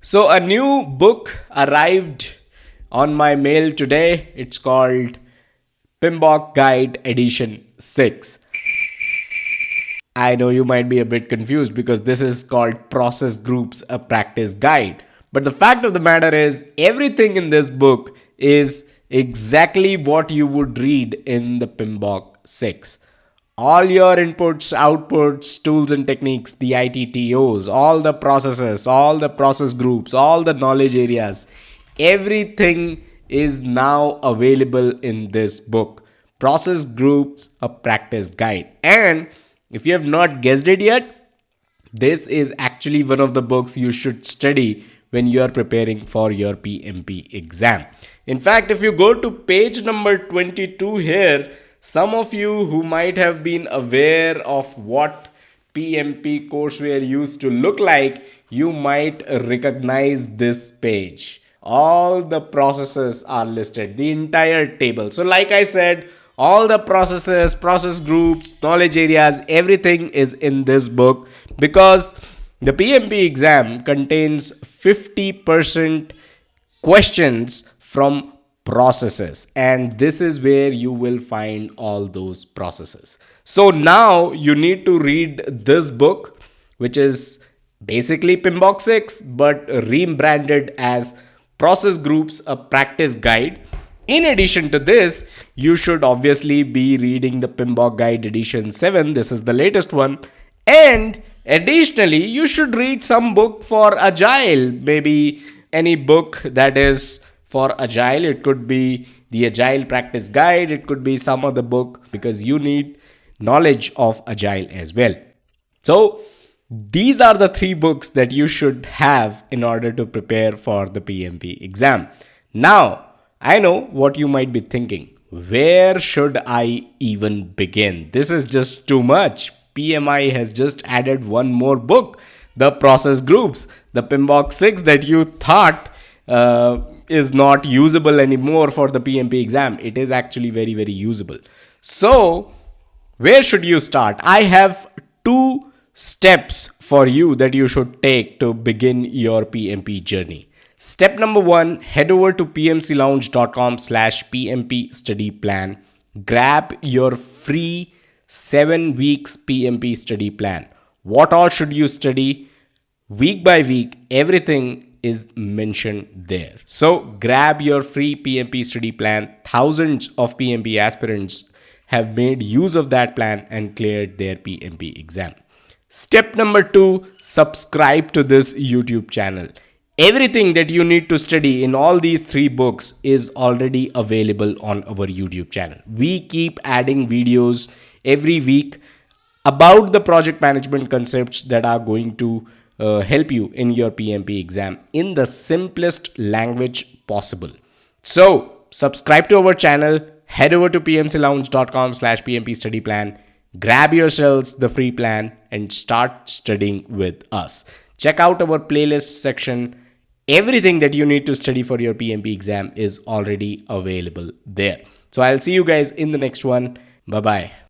So a new book arrived on my mail today. It's called PMBOK Guide Edition 6. I know you might be a bit confused because this is called Process Groups, a Practice Guide. But the fact of the matter is, everything in this book is exactly what you would read in the PMBOK 6. All your inputs, outputs, tools and techniques, the ITTOs, all the processes, all the process groups, all the knowledge areas, everything is now available in this book. Process Groups, a Practice Guide. And if you have not guessed it yet, this is actually one of the books you should study when you are preparing for your PMP exam. In fact, if you go to page number 22 here, some of you who might have been aware of what PMP courseware used to look like, you might recognize this page. All the processes are listed, the entire table. So like I said, all the processes, process groups, knowledge areas, everything is in this book because the PMP exam contains 50% questions from processes, and this is where you will find all those processes. So now you need to read this book, which is basically PMBOK 6 but rebranded as Process Groups, a Practice Guide. In addition to this, you should obviously be reading the PMBOK Guide Edition 7. This is the latest one. And additionally, you should read some book for AGILE. Maybe any book that is for AGILE. It could be the AGILE Practice Guide. It could be some other book because you need knowledge of AGILE as well. So these are the 3 books that you should have in order to prepare for the PMP exam. Now, I know what you might be thinking. Where should I even begin? This is just too much. PMI has just added one more book, the Process Groups, the PMBOK 6 that you thought is not usable anymore for the PMP exam. It is actually very, very usable. So, where should you start? I have 2 steps for you that you should take to begin your PMP journey. Step number 1, head over to pmclounge.com/PMP Study Plan. Grab your free 7 weeks PMP study plan. What all should you study? Week by week, everything is mentioned there. So grab your free PMP study plan. Thousands of PMP aspirants have made use of that plan and cleared their PMP exam. Step number 2, subscribe to this YouTube channel. Everything that you need to study in all these 3 books is already available on our YouTube channel. We keep adding videos every week about the project management concepts that are going to help you in your PMP exam in the simplest language possible. So subscribe to our channel, head over to pmclounge.com/PMP Study Plan, grab yourselves the free plan and start studying with us. Check out our playlist section. Everything that you need to study for your PMP exam is already available there. So I'll see you guys in the next one. Bye-bye.